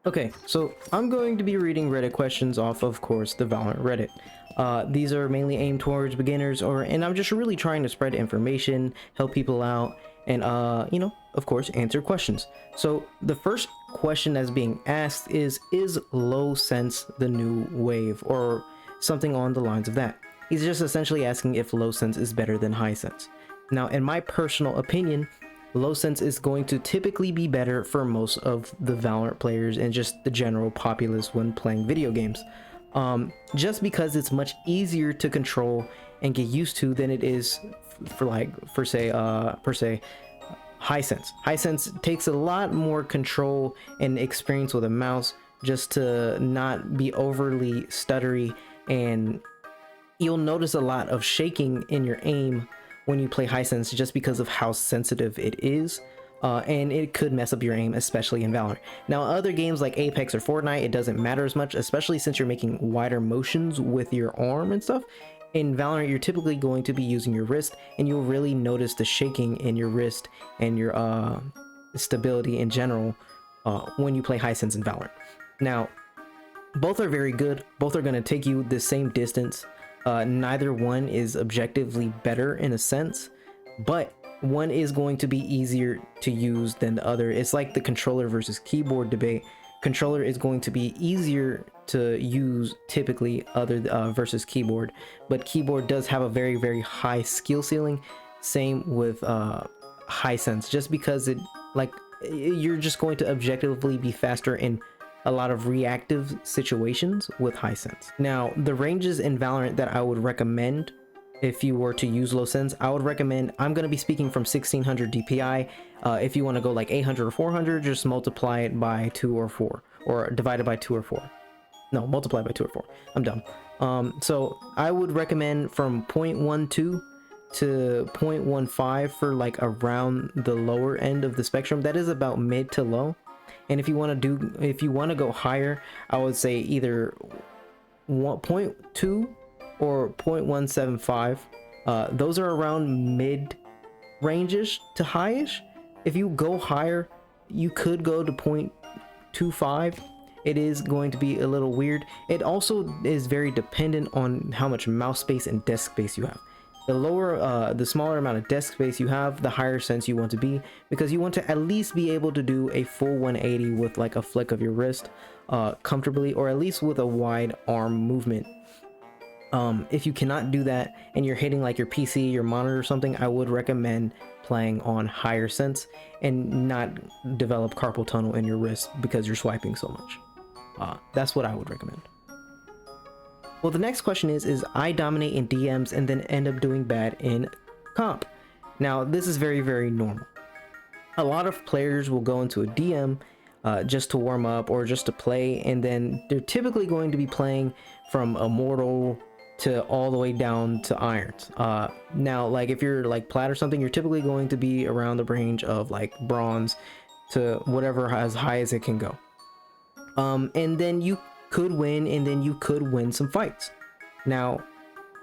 Okay, so I'm going to be reading Reddit questions off, of course, the Valorant Reddit. These are mainly aimed towards beginners, and I'm just really trying to spread information, help people out, and of course, answer questions. So the first question that's being asked is low sense the new wave, or something on the lines of that? He's just essentially asking if low sense is better than high sense. Now, in my personal opinion, low sense is going to typically be better for most of the Valorant players and just the general populace when playing video games. Just because it's much easier to control and get used to than it is for say per se high sense. High sense takes a lot more control and experience with a mouse just to not be overly stuttery, and you'll notice a lot of shaking in your aim when you play high sense just because of how sensitive it is. And it could mess up your aim, especially in Valorant. Now, other games like Apex or Fortnite, it doesn't matter as much, especially since you're making wider motions with your arm and stuff. In Valorant, you're typically going to be using your wrist, and you'll really notice the shaking in your wrist and your stability in general when you play high sense in Valorant. Now, both are very good. Both are going to take you the same distance. Neither one is objectively better in a sense, but one is going to be easier to use than the other. It's like the controller versus keyboard debate. Controller is going to be easier to use typically versus keyboard, but keyboard does have a very high skill ceiling. Same with high sense, just because you're just going to objectively be faster in a lot of reactive situations with high sense. Now, the ranges in Valorant that I would recommend if you were to use low sense, I'm going to be speaking from 1600 DPI. If you want to go like 800 or 400, just multiply it by 2 or 4, or divide it by 2 or 4. No, multiply by 2 or 4. I'm dumb. So I would recommend from 0.12 to 0.15 for like around the lower end of the spectrum. That is about mid to low. And if you want to go higher, I would say either 1.2 or 0.175. Those are around mid ranges to highish. If you go higher, you could go to 0.25. It is going to be a little weird. It also is very dependent on how much mouse space and desk space you have. The smaller amount of desk space you have, the higher sense you want to be, because you want to at least be able to do a full 180 with like a flick of your wrist comfortably, or at least with a wide arm movement. If you cannot do that and you're hitting like your PC, your monitor or something, I would recommend playing on higher sense and not develop carpal tunnel in your wrist because you're swiping so much. That's what I would recommend. Well, the next question is I dominate in DMs and then end up doing bad in comp? Now, this is very normal. A lot of players will go into a DM just to warm up or just to play, and then they're typically going to be playing from Immortal to all the way down to Irons. Now, like if you're like Plat or something, you're typically going to be around the range of like Bronze to whatever as high as it can go. And then you could win, and then you could win some fights. Now,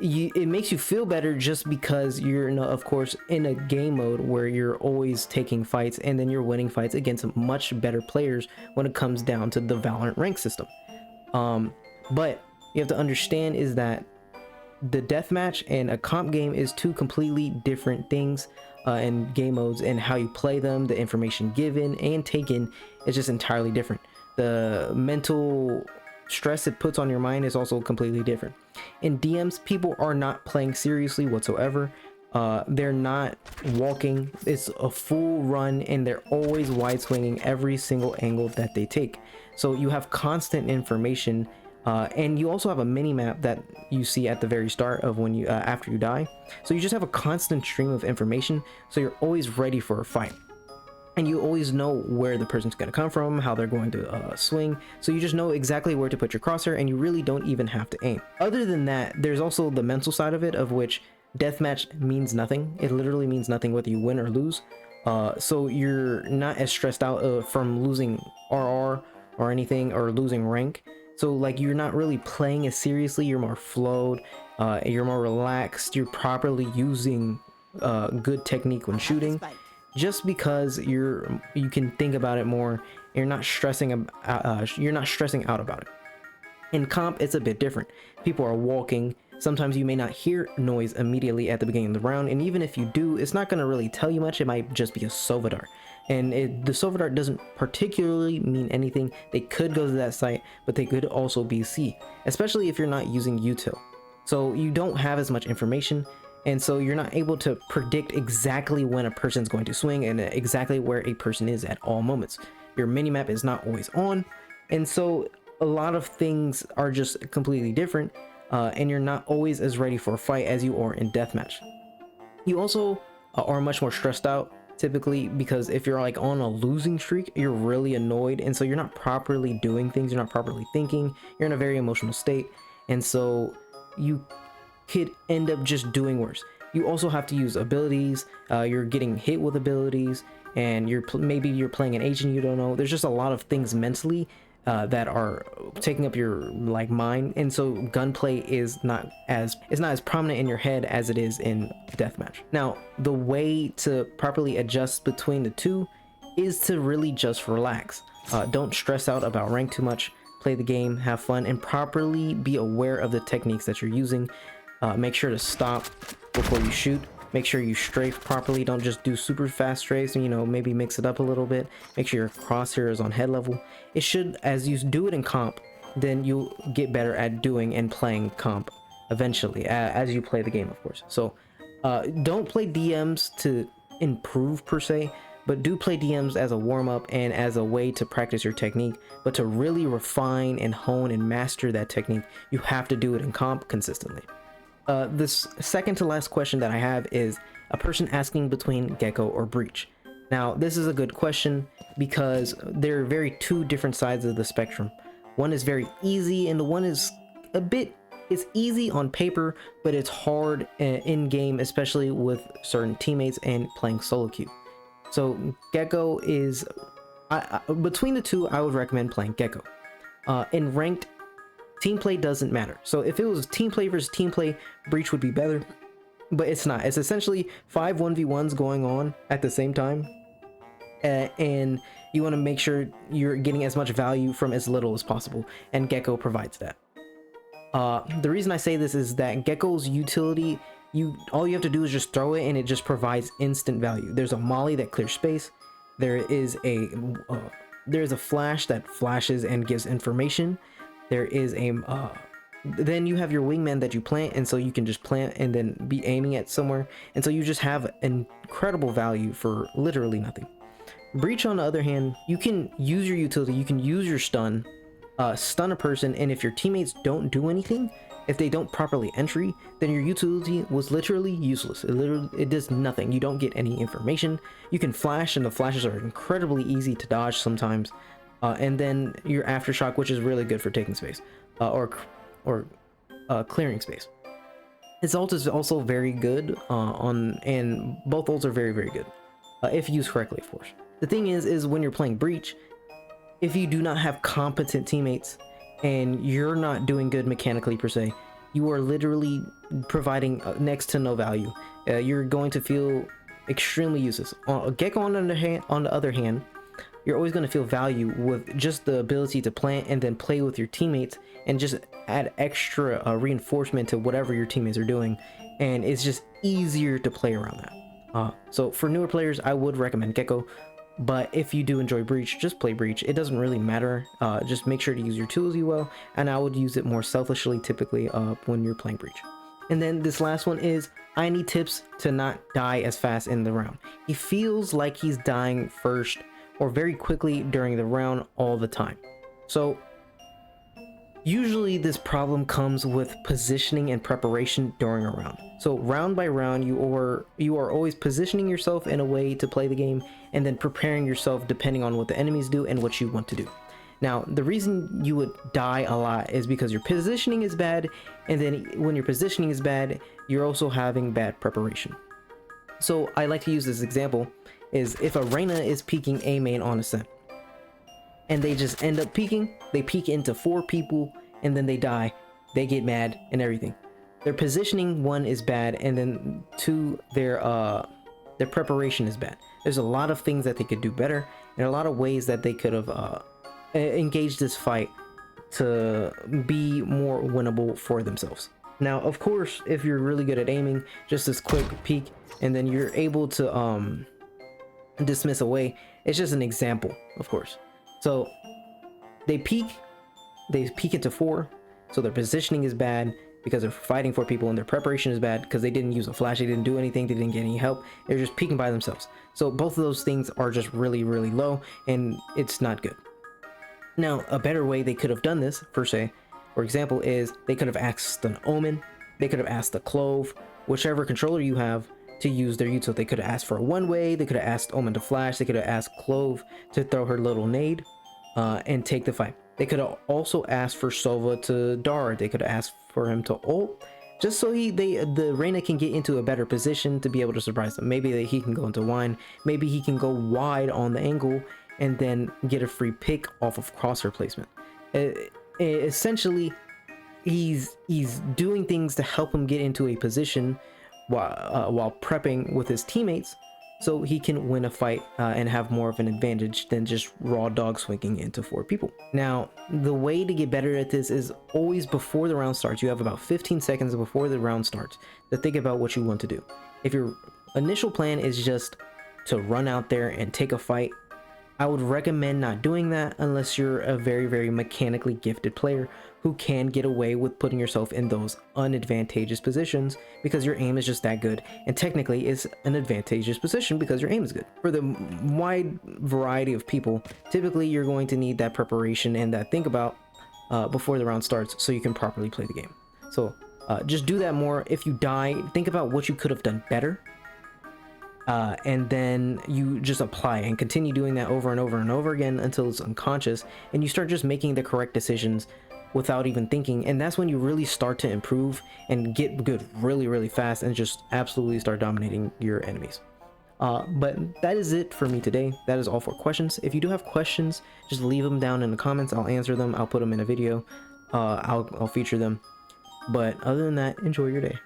it makes you feel better just because you're, of course, in a game mode where you're always taking fights, and then you're winning fights against much better players when it comes down to the Valorant rank system. But you have to understand is that the deathmatch and a comp game is two completely different things, and game modes and how you play them, the information given and taken is just entirely different. The mental stress it puts on your mind is also completely different. In DMs, people are not playing seriously whatsoever. They're not walking. It's a full run, and they're always wide swinging every single angle that they take. So you have constant information, and you also have a mini map that you see at the very start of when you after you die. So you just have a constant stream of information, so you're always ready for a fight. And you always know where the person's going to come from, how they're going to swing. So you just know exactly where to put your crosshair, and you really don't even have to aim. Other than that, there's also the mental side of it, of which deathmatch means nothing. It literally means nothing whether you win or lose. So you're not as stressed out from losing RR or anything, or losing rank. So like you're not really playing as seriously. You're more flowed. You're more relaxed. You're properly using good technique when shooting. Just because you can think about it more, You're not stressing out about it. In comp, it's a bit different. People are walking. Sometimes you may not hear noise immediately at the beginning of the round, and even if you do, it's not going to really tell you much. It might just be a Sova dart, and the Sova dart doesn't particularly mean anything. They could go to that site, but they could also be C, especially if you're not using util. So you don't have as much information, and so you're not able to predict exactly when a person's going to swing and exactly where a person is at all moments. Your minimap is not always on, and so a lot of things are just completely different, and you're not always as ready for a fight as you are in deathmatch. You also are much more stressed out typically, because if you're like on a losing streak, you're really annoyed, and so you're not properly doing things, you're not properly thinking, you're in a very emotional state, and so you could end up just doing worse. You also have to use abilities, you're getting hit with abilities, and maybe you're playing an agent you don't know. There's just a lot of things mentally that are taking up your like mind, and so gunplay is not as prominent in your head as it is in deathmatch. Now, the way to properly adjust between the two is to really just relax. Don't stress out about rank too much. Play the game, have fun, and properly be aware of the techniques that you're using. Make sure to stop before you shoot. Make sure you strafe properly. Don't just do super fast strafes, you know, maybe mix it up a little bit. Make sure your crosshair is on head level. It should, as you do it in comp, then you'll get better at doing and playing comp eventually, as you play the game, of course. So don't play DMs to improve per se, but do play DMs as a warm-up and as a way to practice your technique. But to really refine and hone and master that technique, you have to do it in comp consistently. This second to last question that I have is a person asking between Gecko or Breach. Now, this is a good question because they're very two different sides of the spectrum. One is very easy, and the one is it's easy on paper, but it's hard in game, especially with certain teammates and playing solo queue. So Gecko is, between the two, I would recommend playing Gecko. In ranked, team play doesn't matter. So if it was team play versus team play, Breach would be better, but it's not. It's essentially 5 1v1s going on at the same time, and you want to make sure you're getting as much value from as little as possible, and Gecko provides that. The reason I say this is that Gecko's utility, all you have to do is just throw it and it just provides instant value. There's a molly that clears space. There is a flash that flashes and gives information. There is then you have your wingman that you plant, and so you can just plant and then be aiming at somewhere, and so you just have incredible value for literally nothing. Breach, on the other hand, you can use your utility, you can use your stun a person, and if your teammates don't do anything, if they don't properly entry, then your utility was literally useless. It does nothing. You don't get any information. You can flash, and the flashes are incredibly easy to dodge sometimes. And then your aftershock, which is really good for taking space, or clearing space. His ult is also very good and both ults are very, very good if used correctly, of course. The thing is when you're playing Breach, if you do not have competent teammates and you're not doing good mechanically per se, you are literally providing next to no value. You're going to feel extremely useless. Gecko, on the other hand, you're always going to feel value with just the ability to plant and then play with your teammates and just add extra reinforcement to whatever your teammates are doing, and it's just easier to play around that. So for newer players, I would recommend Gecko, but if you do enjoy Breach, just play Breach. It doesn't really matter. Just make sure to use your tools well, and I would use it more selfishly typically when you're playing Breach. And then this last one is, I need tips to not die as fast in the round. He feels like he's dying first or very quickly during the round all the time. So usually this problem comes with positioning and preparation during a round. So round by round, you are always positioning yourself in a way to play the game, and then preparing yourself depending on what the enemies do and what you want to do. Now, the reason you would die a lot is because your positioning is bad, and then when your positioning is bad, you're also having bad preparation. So I like to use this example is if a Reyna is peeking A main on Ascent, and they just end up peeking, they peek into 4 people, and then they die, they get mad and everything. Their positioning, 1, is bad, and then 2, their preparation is bad. There's a lot of things that they could do better, There are a lot of ways that they could have engaged this fight to be more winnable for themselves. Now, of course, if you're really good at aiming, just this quick peek, and then you're able to dismiss away. It's just an example, of course. So they peek into 4, so their positioning is bad because they're fighting 4 people, and their preparation is bad because they didn't use a flash, they didn't do anything, they didn't get any help, they're just peeking by themselves. So both of those things are just really low, and it's not good. Now, a better way they could have done this, per se, for example, is they could have asked an Omen, they could have asked the Clove, whichever controller you have, to use their util. They could have asked for a one-way, they could have asked Omen to flash, they could have asked Clove to throw her little nade and take the fight. They could have also asked for Sova to dart, they could have asked for him to ult, just so the Reyna can get into a better position to be able to surprise them. Maybe he can go into wine, maybe he can go wide on the angle and then get a free pick off of crosshair placement. Essentially, he's doing things to help him get into a position while prepping with his teammates, so he can win a fight and have more of an advantage than just raw dog swinging into 4 people. Now, the way to get better at this is always before the round starts. You have about 15 seconds before the round starts to think about what you want to do. If your initial plan is just to run out there and take a fight, I would recommend not doing that unless you're a very mechanically gifted player who can get away with putting yourself in those unadvantageous positions because your aim is just that good, and technically it's an advantageous position because your aim is good. For the wide variety of people, typically you're going to need that preparation and that think about before the round starts so you can properly play the game. So just do that more. If you die, think about what you could have done better, and then you just apply and continue doing that over and over again until it's unconscious, and you start just making the correct decisions without even thinking, and that's when you really start to improve and get good really fast and just absolutely start dominating your enemies. But that is it for me today. That is all for questions. If you do have questions, just leave them down in the comments. I'll answer them, I'll put them in a video, I'll feature them. But other than that, enjoy your day.